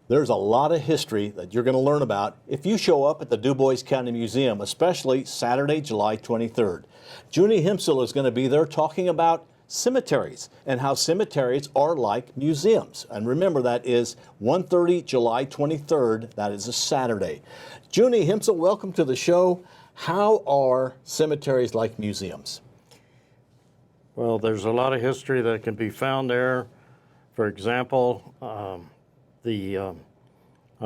There's a lot of history that you're going to learn about if you show up at the Dubois County Museum, especially Saturday, July 23rd. Juni Himsel is going to be there talking about cemeteries and how cemeteries are like museums. And remember, that is 1:30 July 23rd. That is a Saturday. Juni Himsel, welcome to the show. How are cemeteries like museums? Well, there's a lot of history that can be found there. For example, I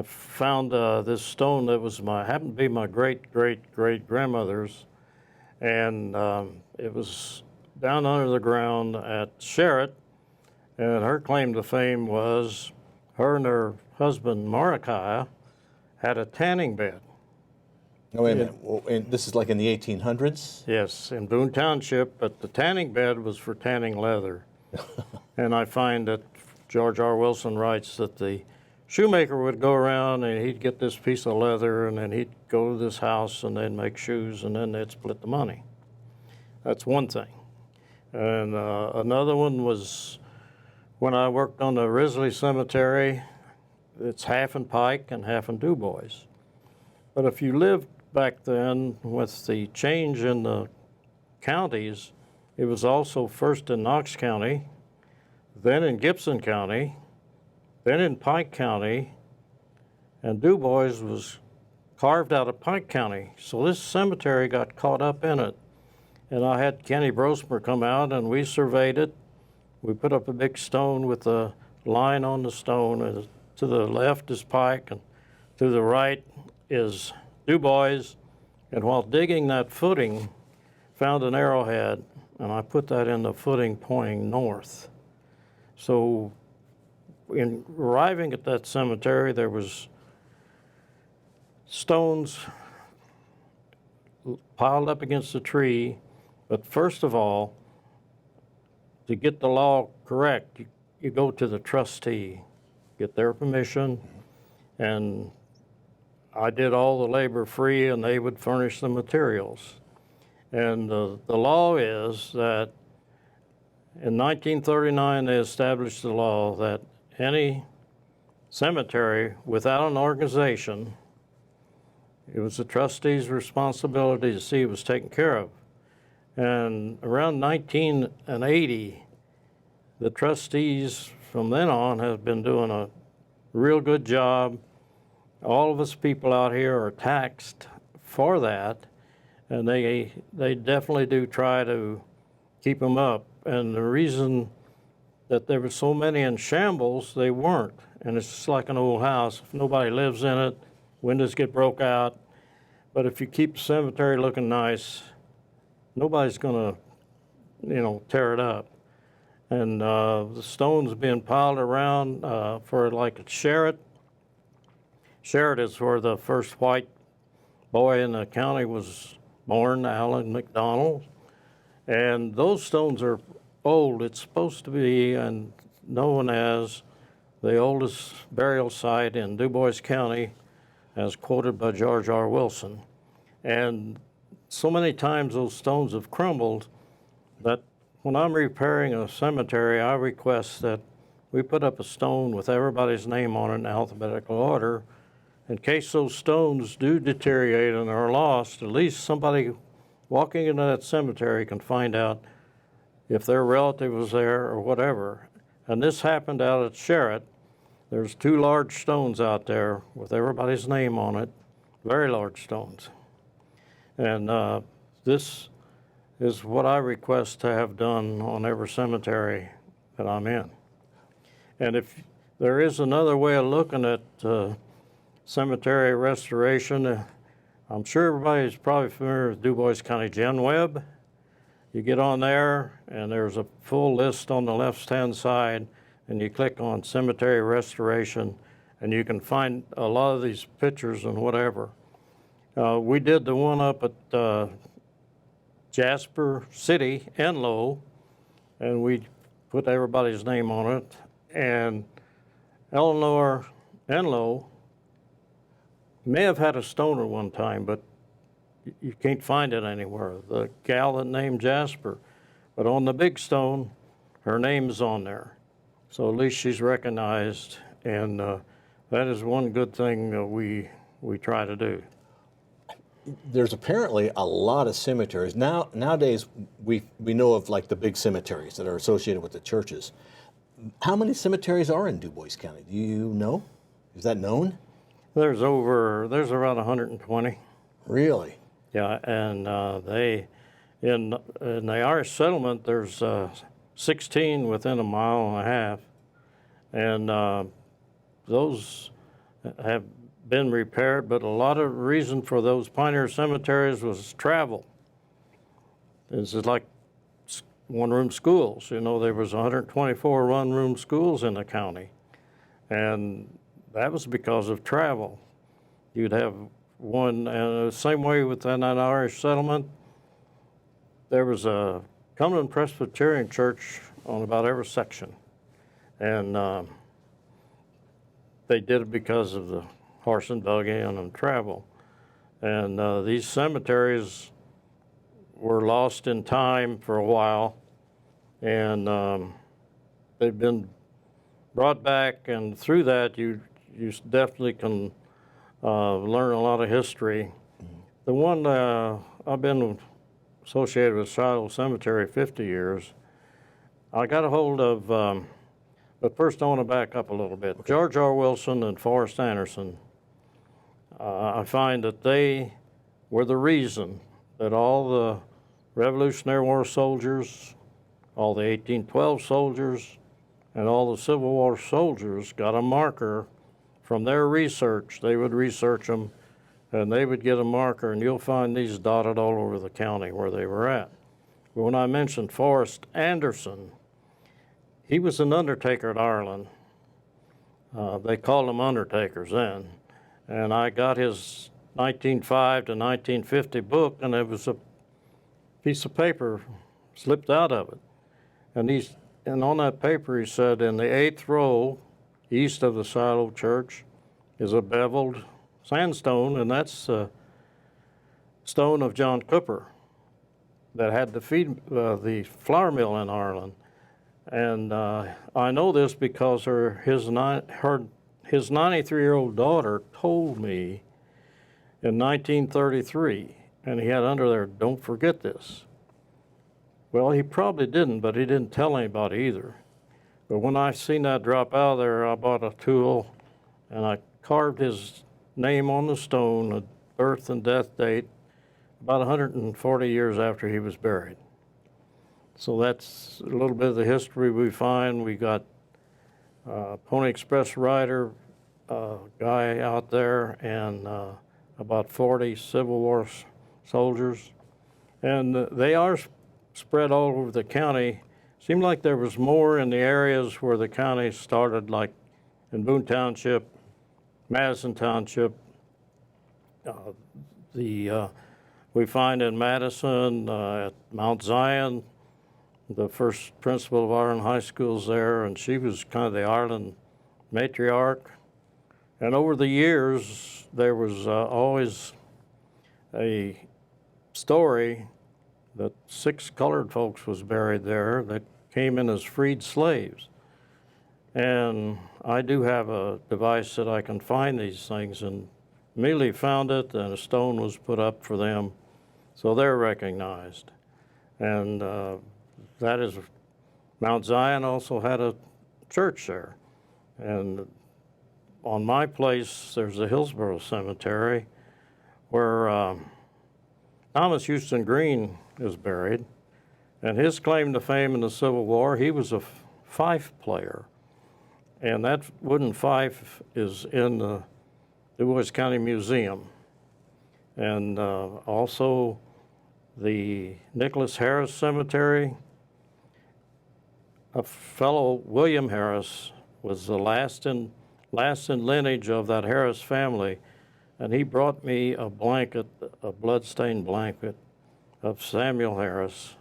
found this stone that was happened to be my great-great-great-grandmother's, and it was down under the ground at Sherritt, and her claim to fame was her and her husband, Mordecai, had a tanning bed. Oh, wait a minute. Well, and this is like in the 1800s? Yes, in Boone Township, but the tanning bed was for tanning leather. And I find that George R. Wilson writes that the shoemaker would go around and he'd get this piece of leather and then he'd go to this house and they'd make shoes and then they'd split the money. That's one thing. And another one was when I worked on the Risley Cemetery. It's half in Pike and half in Dubois. But if you lived back then with the change in the counties, it was also first in Knox County, then in Gibson County, then in Pike County, and Dubois was carved out of Pike County. So this cemetery got caught up in it. And I had Kenny Brosmer come out and we surveyed it. We put up a big stone with a line on the stone. And to the left is Pike and to the right is Dubois. And while digging that footing, found an arrowhead, and I put that in the footing pointing north. So in arriving at that cemetery, there was stones piled up against the tree. But first of all, to get the law correct, you go to the trustee, get their permission, and I did all the labor free and they would furnish the materials. And the law is that in 1939 they established the law that any cemetery without an organization, it was the trustee's responsibility to see it was taken care of. And around 1980, the trustees from then on have been doing a real good job. All of us people out here are taxed for that, and they definitely do try to keep them up. And the reason that there were so many in shambles, they weren't. And it's just like an old house. If nobody lives in it, windows get broke out. But if you keep the cemetery looking nice, nobody's gonna, tear it up. And the stones being piled around for like at Sherritt. Sherritt is where the first white boy in the county was born, Allen McDonald. And those stones are old. It's supposed to be and known as the oldest burial site in Dubois County, as quoted by George R. Wilson. And so many times those stones have crumbled that when I'm repairing a cemetery, I request that we put up a stone with everybody's name on it in alphabetical order. In case those stones do deteriorate and are lost, at least somebody walking into that cemetery can find out if their relative was there or whatever. And this happened out at Sherritt. There's 2 large stones out there with everybody's name on it, very large stones. And this is what I request to have done on every cemetery that I'm in. And if there is another way of looking at cemetery restoration, I'm sure everybody's probably familiar with Dubois County Gen Web. You get on there and there's a full list on the left-hand side and you click on cemetery restoration and you can find a lot of these pictures and whatever. We did the one up at Jasper City, Enlow, and we put everybody's name on it. And Eleanor Enlow may have had a stone at one time, but you can't find it anywhere. The gal that named Jasper. But on the big stone, her name's on there. So at least she's recognized. And that is one good thing we try to do. There's apparently a lot of cemeteries. Nowadays, we know of like the big cemeteries that are associated with the churches. How many cemeteries are in Dubois County? Do you know? Is that known? There's around 120. Really? Yeah, and in the Irish settlement, there's 16 within a mile and a half, and those have been repaired, but a lot of reason for those pioneer cemeteries was travel. This is like one-room schools. You know, there was 124 one-room schools in the county, and that was because of travel. You'd have one, and the same way within that Irish settlement, there was a Cumberland Presbyterian church on about every section, and they did it because of the horse and buggy and travel. And these cemeteries were lost in time for a while, and they've been brought back, and through that you definitely can learn a lot of history. The one I've been associated with Shiloh Cemetery 50 years, I got a hold of, but first I want to back up a little bit. Okay. George R. Wilson and Forrest Anderson, I find that they were the reason that all the Revolutionary War soldiers, all the 1812 soldiers, and all the Civil War soldiers got a marker from their research. They would research them, and they would get a marker, and you'll find these dotted all over the county where they were at. But when I mentioned Forrest Anderson, he was an undertaker at Ireland. They called them undertakers then. And I got his 1905 to 1950 book, and there was a piece of paper slipped out of it. And on that paper he said, in the 8th row, east of the Shiloh Church, is a beveled sandstone, and that's the stone of John Cooper that had to feed the flour mill in Ireland. And I know this because his 93-year-old daughter told me in 1933, and he had under there, "Don't forget this." Well, he probably didn't, but he didn't tell anybody either. But when I seen that drop out of there, I bought a tool, and I carved his name on the stone, a birth and death date, about 140 years after he was buried. So that's a little bit of the history we find. We got Pony Express rider guy out there, and about 40 Civil War soldiers. And they are spread all over the county. Seemed like there was more in the areas where the county started, like in Boone Township, Madison Township. We find in Madison, at Mount Zion, the first principal of Ireland High School's there, and she was kind of the Ireland matriarch. And over the years, there was always a story that 6 colored folks was buried there that came in as freed slaves. And I do have a device that I can find these things, and immediately found it, and a stone was put up for them, so they're recognized. And that is, Mount Zion also had a church there. And on my place, there's the Hillsborough Cemetery, where Thomas Houston Green is buried. And his claim to fame in the Civil War, he was a fife player. And that wooden fife is in the Dubois County Museum. And also the Nicholas Harris Cemetery, a fellow, William Harris, was the last in lineage of that Harris family, and he brought me a blanket, a bloodstained blanket of Samuel Harris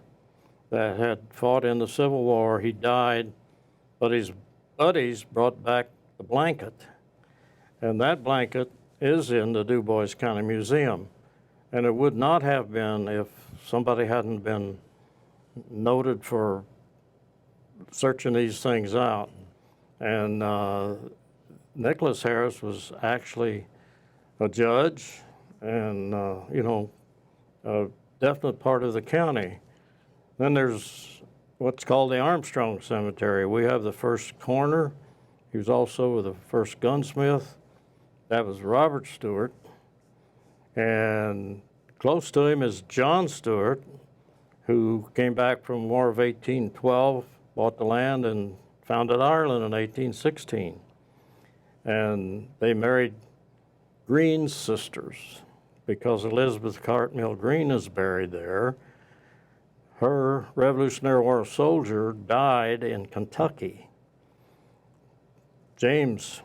that had fought in the Civil War. He died, but his buddies brought back the blanket, and that blanket is in the Dubois County Museum, and it would not have been if somebody hadn't been noted for searching these things out. And Nicholas Harris was actually a judge and, a definite part of the county. Then there's what's called the Armstrong Cemetery. We have the first coroner. He was also the first gunsmith. That was Robert Stewart. And close to him is John Stewart, who came back from War of 1812, bought the land, and founded Ireland in 1816. And they married Green's sisters because Elizabeth Cartmill Green is buried there. Her Revolutionary War soldier died in Kentucky, James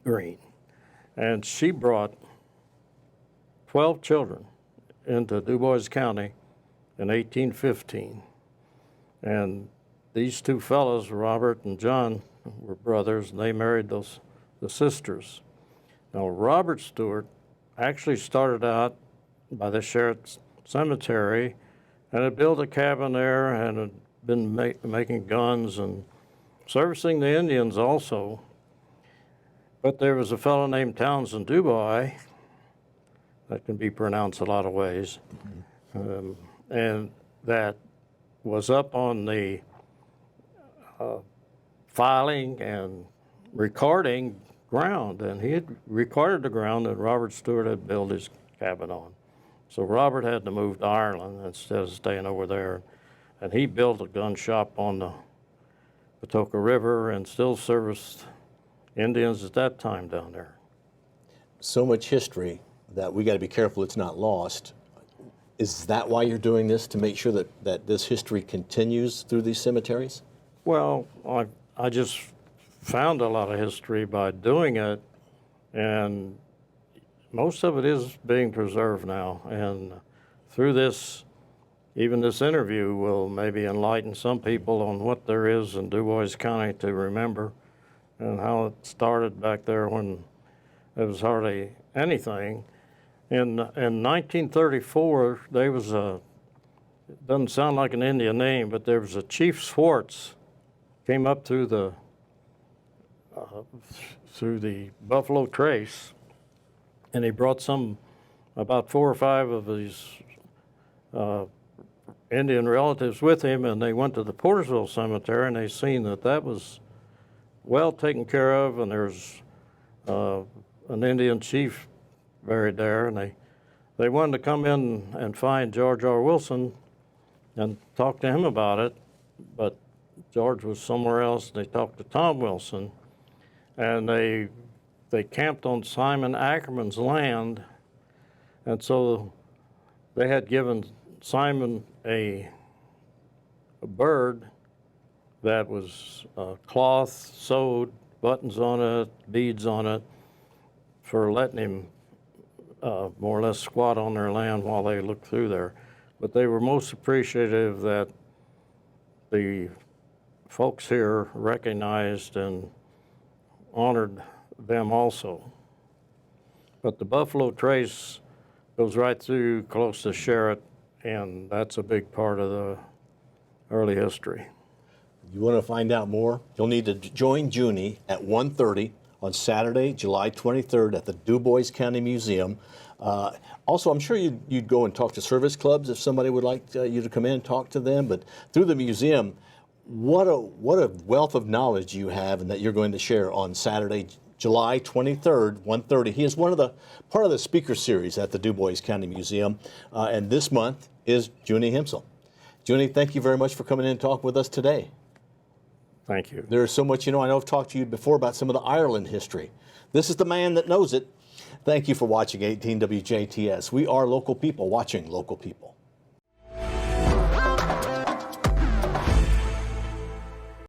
Green, and she brought 12 children into Dubois County in 1815. And these two fellows, Robert and John, were brothers, and they married the sisters. Now, Robert Stewart actually started out by the Sheriff's Cemetery and had built a cabin there and had been making guns and servicing the Indians also. But there was a fellow named Townsend Dubois, that can be pronounced a lot of ways, and that was up on the filing and recording ground, and he had recorded the ground that Robert Stewart had built his cabin on. So Robert had to move to Ireland instead of staying over there, and he built a gun shop on the Patoka River and still serviced Indians at that time down there. So much history that we got to be careful it's not lost. Is that why you're doing this, to make sure that this history continues through these cemeteries? Well, I just found a lot of history by doing it, and most of it is being preserved now. And through this, even this interview will maybe enlighten some people on what there is in Dubois County to remember and how it started back there when there was hardly anything. In 1934, there was it doesn't sound like an Indian name, but there was a Chief Swartz came up through the Buffalo Trace, and he brought about 4 or 5 of his Indian relatives with him, and they went to the Portersville Cemetery, and they seen that was well taken care of, and there's an Indian chief buried there, and they wanted to come in and find George R. Wilson and talk to him about it, but George was somewhere else. They talked to Tom Wilson, and they camped on Simon Ackerman's land, and so they had given Simon a bird that was cloth sewed, buttons on it, beads on it, for letting him more or less squat on their land while they looked through there. But they were most appreciative that the folks here recognized and honored them also. But the Buffalo Trace goes right through close to Sherritt, and that's a big part of the early history. You want to find out more? You'll need to join Juni at 1:30 on Saturday, July 23rd at the Dubois County Museum. Also, I'm sure you'd go and talk to service clubs if somebody would like you to come in and talk to them. But through the museum, what a wealth of knowledge you have, and that you're going to share on Saturday, July 23rd, 1:30. He is part of the speaker series at the Dubois County Museum, and this month is Juni Himsel. Juni, thank you very much for coming in and talking with us today. Thank you. There's so much, I know I've talked to you before about some of the Ireland history. This is the man that knows it. Thank you for watching 18 WJTS. We are local people watching local people.